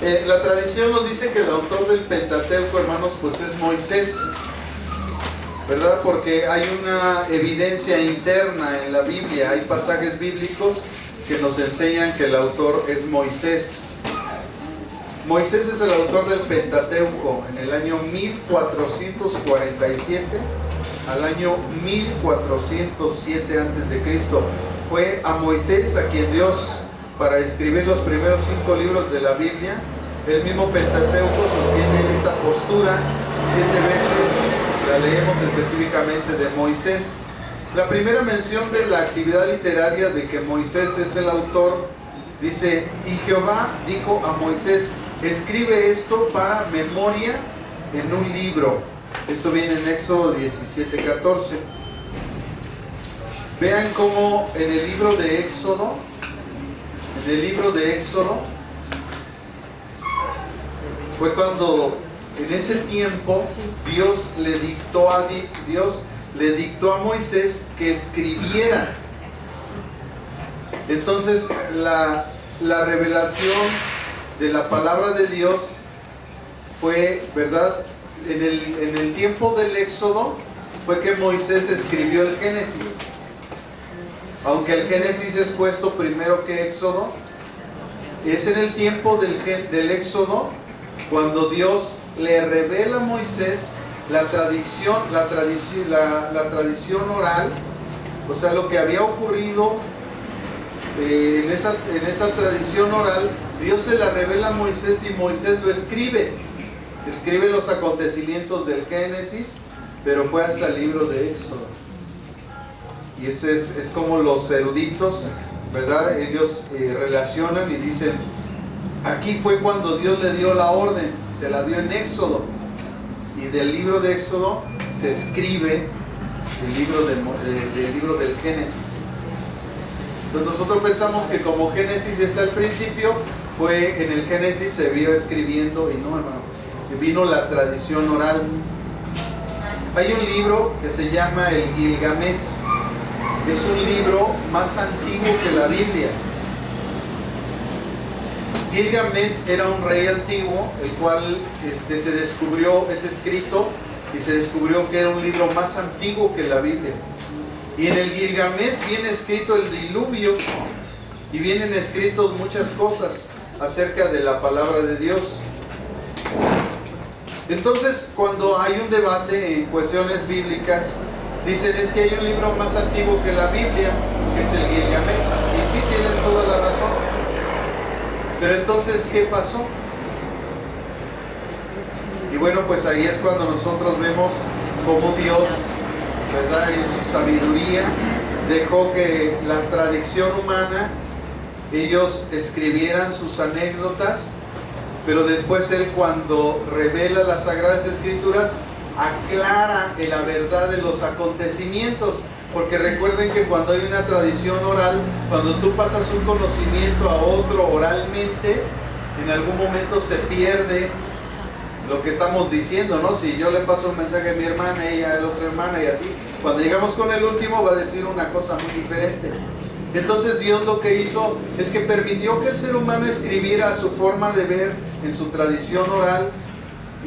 La tradición nos dice que el autor del Pentateuco, hermanos, pues es Moisés, ¿verdad? Porque hay una evidencia interna en la Biblia, hay pasajes bíblicos que nos enseñan que el autor es Moisés. Moisés es el autor del Pentateuco en el año 1447 al año 1407 a.C. Fue a Moisés a quien Dios, para escribir los primeros 5 libros de la Biblia, el mismo Pentateuco sostiene esta postura. 7 veces la leemos específicamente de Moisés. La primera mención de la actividad literaria de que Moisés es el autor, dice: y Jehová dijo a Moisés, escribe esto para memoria en un libro. Esto viene en Éxodo 17:14. Vean cómo en el libro de Éxodo, fue cuando en ese tiempo Dios le dictó a Moisés que escribiera. Entonces la revelación de la palabra de Dios fue, ¿verdad? En el tiempo del Éxodo fue que Moisés escribió el Génesis. Aunque el Génesis es puesto primero que Éxodo, es en el tiempo del Éxodo cuando Dios le revela a Moisés la tradición oral, o sea, lo que había ocurrido en esa tradición oral. Dios se la revela a Moisés y Moisés lo escribe los acontecimientos del Génesis, pero fue hasta el libro de Éxodo. Y eso es como los eruditos, ¿verdad? Ellos relacionan y dicen: aquí fue cuando Dios le dio la orden, se la dio en Éxodo, y del libro de Éxodo se escribe el libro del Génesis. Entonces nosotros pensamos que como Génesis está al principio, fue en el Génesis se vio escribiendo, y no, hermano, vino la tradición oral. Hay un libro que se llama el Gilgamesh. Es un libro más antiguo que la Biblia. Gilgamesh era un rey antiguo, el cual se descubrió, es escrito, y se descubrió que era un libro más antiguo que la Biblia. Y en el Gilgamesh viene escrito el diluvio, y vienen escritos muchas cosas acerca de la palabra de Dios. Entonces, cuando hay un debate en cuestiones bíblicas, dicen: es que hay un libro más antiguo que la Biblia, que es el Gilgamesh. Y sí, tienen toda la razón. Pero entonces, ¿qué pasó? Y bueno, pues ahí es cuando nosotros vemos cómo Dios, ¿verdad?, en su sabiduría dejó que la tradición humana, ellos escribieran sus anécdotas, pero después Él, cuando revela las Sagradas Escrituras, aclara la verdad de los acontecimientos. Porque recuerden que cuando hay una tradición oral, cuando tú pasas un conocimiento a otro oralmente, en algún momento se pierde lo que estamos diciendo, ¿no? Si yo le paso un mensaje a mi hermana, ella a la otra hermana, y así, cuando llegamos con el último va a decir una cosa muy diferente. Entonces Dios lo que hizo es que permitió que el ser humano escribiera a su forma de ver, en su tradición oral,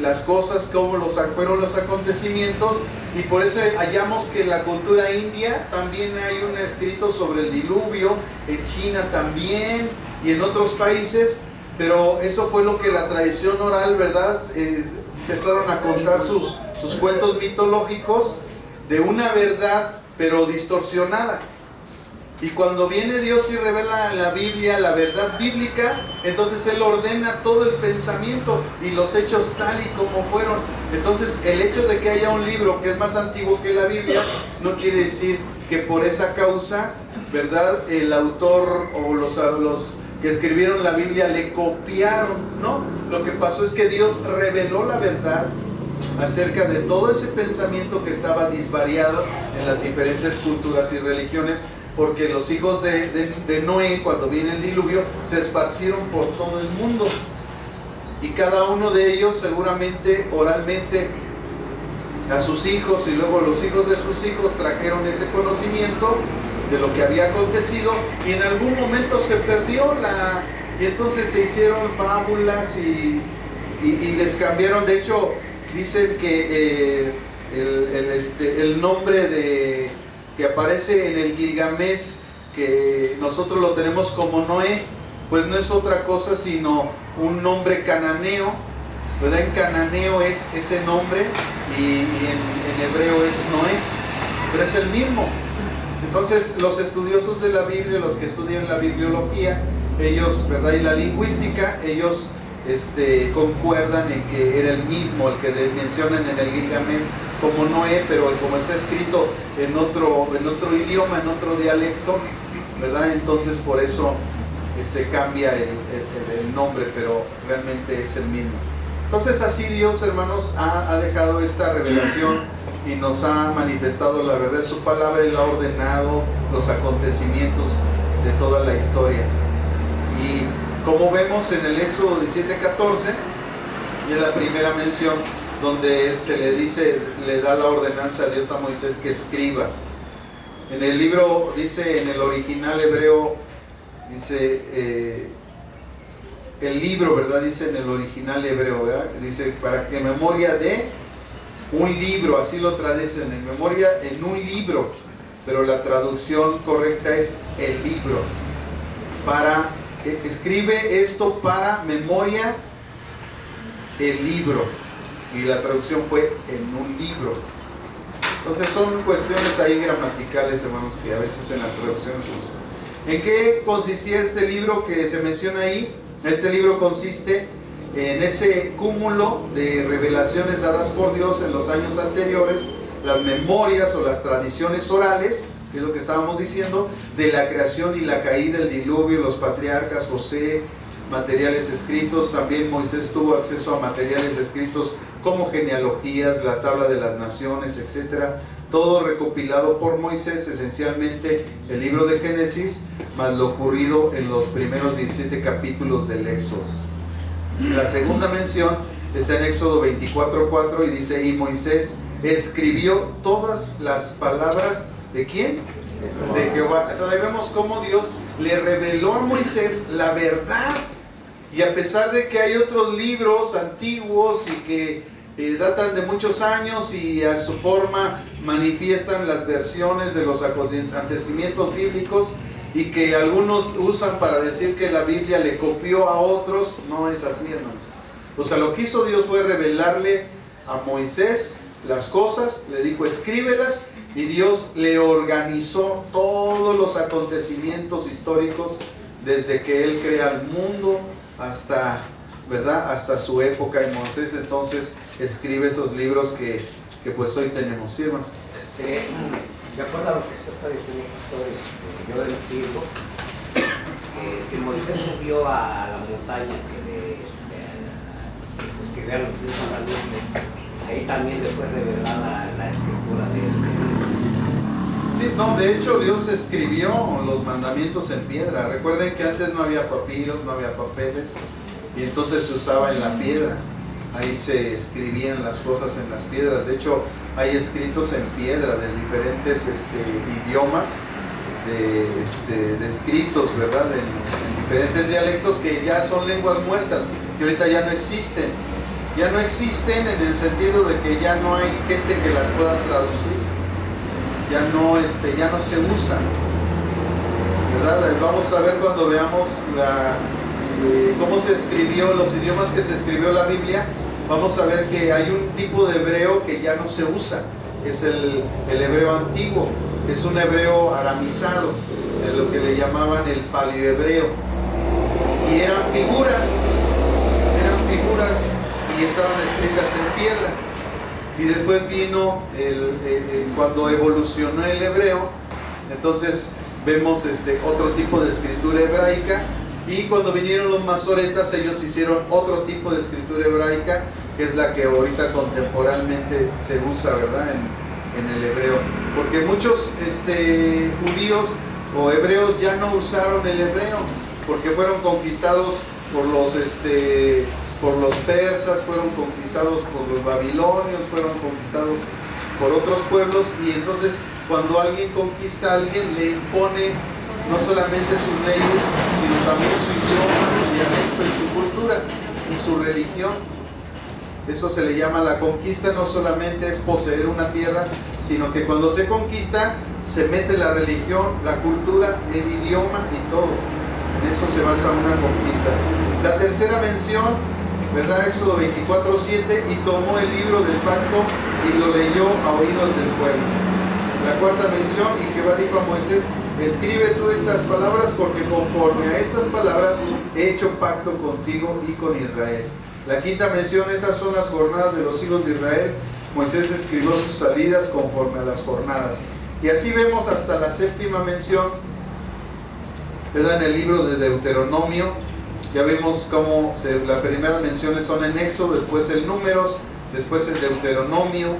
las cosas, como fueron los acontecimientos. Y por eso hallamos que en la cultura india también hay un escrito sobre el diluvio, en China también, y en otros países. Pero eso fue lo que la tradición oral, ¿verdad? Empezaron a contar sus cuentos mitológicos de una verdad, pero distorsionada. Y cuando viene Dios y revela en la Biblia la verdad bíblica, entonces Él ordena todo el pensamiento y los hechos tal y como fueron. Entonces el hecho de que haya un libro que es más antiguo que la Biblia no quiere decir que por esa causa, ¿verdad?, el autor o los que escribieron la Biblia le copiaron, ¿no? Lo que pasó es que Dios reveló la verdad acerca de todo ese pensamiento que estaba disvariado en las diferentes culturas y religiones, porque los hijos de Noé, cuando viene el diluvio, se esparcieron por todo el mundo, y cada uno de ellos seguramente oralmente a sus hijos, y luego los hijos de sus hijos trajeron ese conocimiento de lo que había acontecido, y en algún momento se perdió Y entonces se hicieron fábulas y les cambiaron. De hecho, dicen que el nombre que aparece en el Gilgamesh, que nosotros lo tenemos como Noé, pues no es otra cosa sino un nombre cananeo, ¿verdad? En cananeo es ese nombre y en hebreo es Noé, pero es el mismo. Entonces los estudiosos de la Biblia, los que estudian la bibliología, ellos, ¿verdad? Y la lingüística, ellos concuerdan en que era el mismo, el que mencionan en el Gilgamesh como Noé, pero como está escrito en otro idioma, en otro dialecto, ¿verdad? Entonces por eso cambia el nombre, pero realmente es el mismo. Entonces así Dios, hermanos, ha dejado esta revelación y nos ha manifestado la verdad de su palabra. Él ha ordenado los acontecimientos de toda la historia. Y como vemos en el Éxodo 17:14, y es la primera mención donde se le da la ordenanza a Dios a Moisés que escriba. En el libro dice, en el original hebreo, dice, el libro, ¿verdad? Dice en el original hebreo, ¿verdad? Dice, para que en memoria de un libro, así lo traducen, en memoria en un libro, pero la traducción correcta es el libro. Escribe esto para memoria el libro, y la traducción fue en un libro. Entonces son cuestiones ahí gramaticales, hermanos, que a veces en las traducciones se usan. ¿En qué consistía este libro que se menciona ahí? Este libro consiste en ese cúmulo de revelaciones dadas por Dios en los años anteriores, las memorias o las tradiciones orales, que es lo que estábamos diciendo, de la creación y la caída, el diluvio, los patriarcas, José, materiales escritos. También Moisés tuvo acceso a materiales escritos como genealogías, la tabla de las naciones, etc. Todo recopilado por Moisés, esencialmente el libro de Génesis, más lo ocurrido en los primeros 17 capítulos del Éxodo. La segunda mención está en Éxodo 24:4 y dice, y Moisés escribió todas las palabras ¿de quién? De Jehová. Entonces ahí vemos cómo Dios le reveló a Moisés la verdad. Y a pesar de que hay otros libros antiguos y que datan de muchos años y a su forma manifiestan las versiones de los acontecimientos bíblicos, y que algunos usan para decir que la Biblia le copió a otros, no es así, hermano. O sea, lo que hizo Dios fue revelarle a Moisés las cosas, le dijo escríbelas, y Dios le organizó todos los acontecimientos históricos desde que Él crea el mundo hasta, ¿verdad?, hasta su época en Moisés. Entonces escribe esos libros que pues hoy tenemos, ¿sí, hermano? De acuerdo a lo que usted está diciendo, pastor, yo entiendo que si Moisés subió a la montaña que se escribían los 10 mandamientos, ahí también después revelaba la escritura de él. Sí, no, de hecho Dios escribió los mandamientos en piedra. Recuerden que antes no había papiros, no había papeles, y entonces se usaba en la piedra. Ahí se escribían las cosas en las piedras. De hecho, hay escritos en piedra de diferentes idiomas, de escritos, ¿verdad? En diferentes dialectos que ya son lenguas muertas, que ahorita ya no existen. Ya no existen en el sentido de que ya no hay gente que las pueda traducir. Ya no se usan, ¿verdad? Vamos a ver cuando veamos cómo se escribió, los idiomas que se escribió la Biblia. Vamos a ver que hay un tipo de hebreo que ya no se usa, es el hebreo antiguo, es un hebreo aramizado, lo que le llamaban el paleohebreo, y eran figuras y estaban escritas en piedra. Y después vino cuando evolucionó el hebreo, entonces vemos otro tipo de escritura hebraica. Y cuando vinieron los masoretas, ellos hicieron otro tipo de escritura hebraica, que es la que ahorita contemporáneamente se usa, ¿verdad?, en el hebreo. Porque muchos judíos o hebreos ya no usaron el hebreo, porque fueron conquistados por los persas, fueron conquistados por los babilonios, fueron conquistados por otros pueblos. Y entonces cuando alguien conquista a alguien, le impone no solamente sus leyes, sino también su idioma, su su religión. Eso se le llama la conquista. No solamente es poseer una tierra, sino que cuando se conquista se mete la religión, la cultura, el idioma y todo. En eso se basa una conquista. La tercera mención, ¿verdad? Éxodo 24:7, y tomó el libro del pacto y lo leyó a oídos del pueblo. La cuarta mención, y Jehová dijo a Moisés: escribe tú estas palabras, porque conforme a estas palabras he hecho pacto contigo y con Israel. La quinta mención, estas son las jornadas de los hijos de Israel. Moisés escribió sus salidas conforme a las jornadas. Y así vemos hasta la séptima mención, ¿verdad? En el libro de Deuteronomio. Ya vemos cómo las primeras menciones son en Éxodo, después en Números, después en Deuteronomio.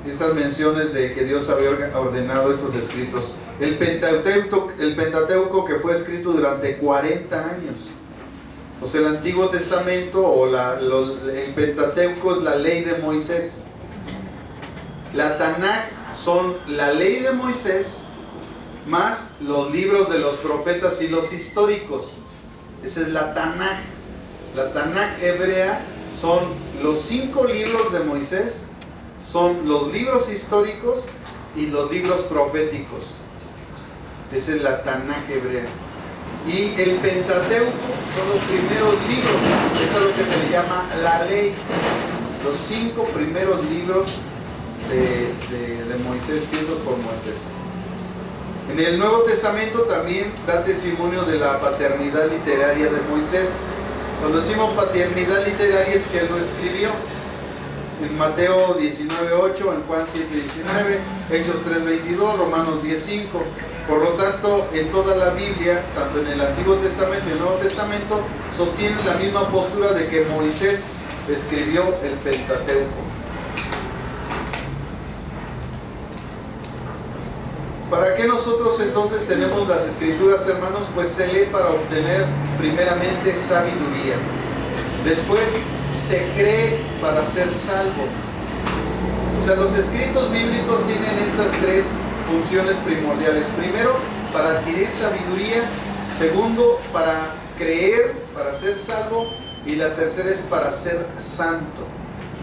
Estas menciones de que Dios había ordenado estos escritos. El Pentateuco que fue escrito durante 40 años. O sea, el Antiguo Testamento o el Pentateuco es la ley de Moisés. La Tanaj son la ley de Moisés más los libros de los profetas y los históricos. Esa es la Tanaj. La Tanaj hebrea son los 5 libros de Moisés, son los libros históricos y los libros proféticos. Esa es la Tanaj hebrea. Y el Pentateuco son los primeros libros. Eso es lo que se le llama la ley. Los 5 primeros libros de Moisés, escritos por Moisés. En el Nuevo Testamento también da testimonio de la paternidad literaria de Moisés. Cuando decimos paternidad literaria es que él lo escribió. En Mateo 19:8, en Juan 7:19, Hechos 3:22, Romanos 10:5. Por lo tanto, en toda la Biblia, tanto en el Antiguo Testamento y el Nuevo Testamento, sostienen la misma postura de que Moisés escribió el Pentateuco. ¿Para qué nosotros entonces tenemos las Escrituras, hermanos? Pues se lee para obtener primeramente sabiduría. Después se cree para ser salvo. O sea, los escritos bíblicos tienen estas 3 funciones primordiales. Primero, para adquirir sabiduría. Segundo, para creer, para ser salvo. Y la tercera es para ser santo,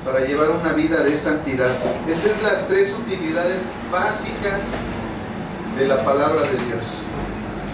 para llevar una vida de santidad. Estas son las 3 utilidades básicas de la palabra de Dios.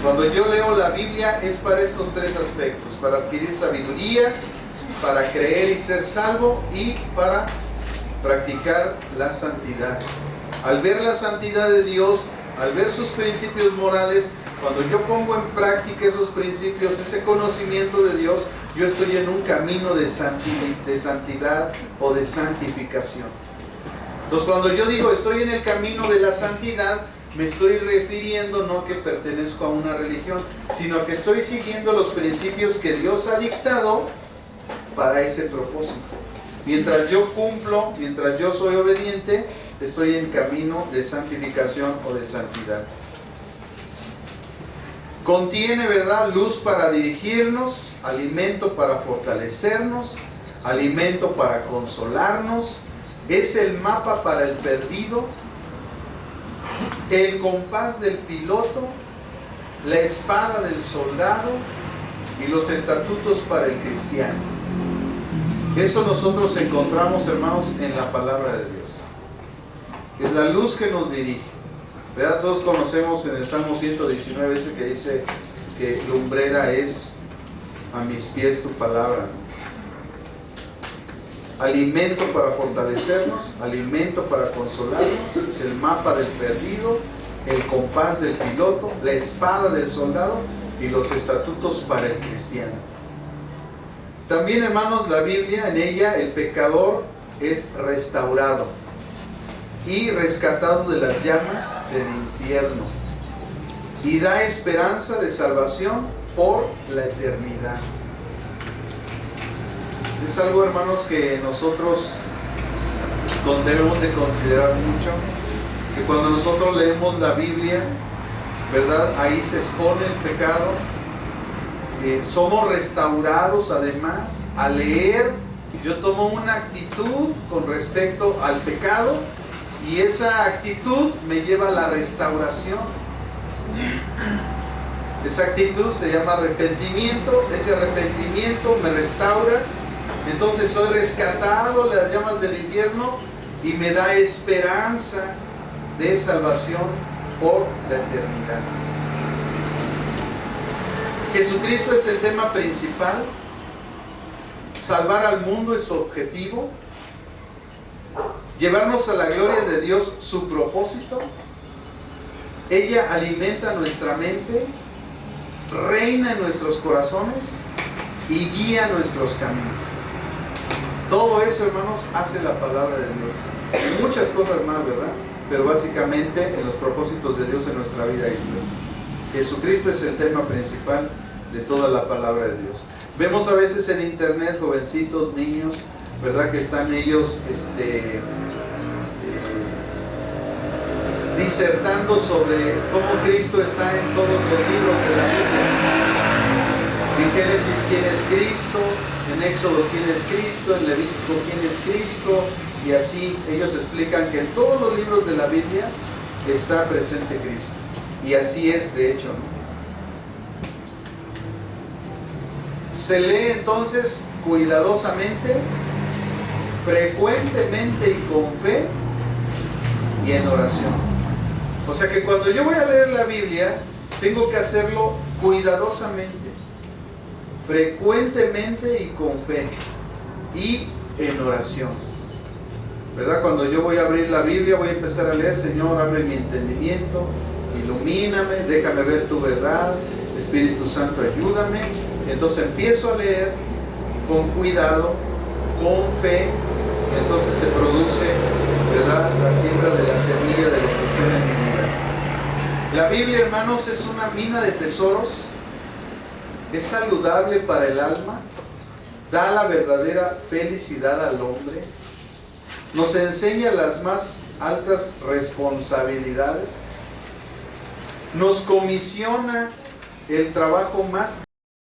Cuando yo leo la Biblia es para estos 3 aspectos: para adquirir sabiduría, para creer y ser salvo, y para practicar la santidad. Al ver la santidad de Dios, al ver sus principios morales, cuando yo pongo en práctica esos principios, ese conocimiento de Dios, yo estoy en un camino de santidad o de santificación. Entonces, cuando yo digo estoy en el camino de la santidad, me estoy refiriendo no a que pertenezco a una religión, sino a que estoy siguiendo los principios que Dios ha dictado para ese propósito. Mientras yo cumplo, mientras yo soy obediente, estoy en camino de santificación o de santidad. Contiene, ¿verdad?, luz para dirigirnos, alimento para fortalecernos, alimento para consolarnos, es el mapa para el perdido, el compás del piloto, la espada del soldado y los estatutos para el cristiano. Eso nosotros encontramos, hermanos, en la palabra de Dios. Es la luz que nos dirige, ¿verdad? Todos conocemos en el Salmo 119 ese que dice que lumbrera es a mis pies tu palabra. Alimento para fortalecernos, alimento para consolarnos, es el mapa del perdido, el compás del piloto, la espada del soldado y los estatutos para el cristiano. También, hermanos, la Biblia, en ella el pecador es restaurado y rescatado de las llamas del infierno y da esperanza de salvación por la eternidad. Es algo, hermanos, que nosotros debemos de considerar mucho, que cuando nosotros leemos la Biblia, ¿verdad?, ahí se expone el pecado. Somos restaurados además al leer. Yo tomo una actitud con respecto al pecado y esa actitud me lleva a la restauración. Esa actitud se llama arrepentimiento. Ese arrepentimiento me restaura. Entonces soy rescatado de las llamas del infierno y me da esperanza de salvación por la eternidad. Jesucristo es el tema principal. Salvar al mundo es su objetivo. Llevarnos a la gloria de Dios, su propósito. Ella alimenta nuestra mente, reina en nuestros corazones y guía nuestros caminos. Todo eso, hermanos, hace la palabra de Dios. Y muchas cosas más, ¿verdad? Pero básicamente en los propósitos de Dios en nuestra vida estas. Jesucristo es el tema principal de toda la palabra de Dios. Vemos a veces en internet jovencitos, niños, ¿verdad? Que están ellos disertando sobre cómo Cristo está en todos los libros de la Biblia. En Génesis, ¿quién es Cristo? En Éxodo, ¿quién es Cristo? En Levítico, ¿quién es Cristo? Y así ellos explican que en todos los libros de la Biblia está presente Cristo. Y así es, de hecho, ¿no? Se lee entonces cuidadosamente, frecuentemente y con fe y en oración. O sea que cuando yo voy a leer la Biblia, tengo que hacerlo cuidadosamente, frecuentemente y con fe y en oración, ¿verdad? Cuando yo voy a abrir la Biblia, voy a empezar a leer: Señor, abre mi entendimiento, ilumíname, déjame ver tu verdad, Espíritu Santo, ayúdame. Entonces empiezo a leer con cuidado, con fe, y entonces se produce, ¿verdad?, la siembra de la semilla de bendición en mi vida. La Biblia, hermanos, es una mina de tesoros, es saludable para el alma, da la verdadera felicidad al hombre, nos enseña las más altas responsabilidades, nos comisiona el trabajo más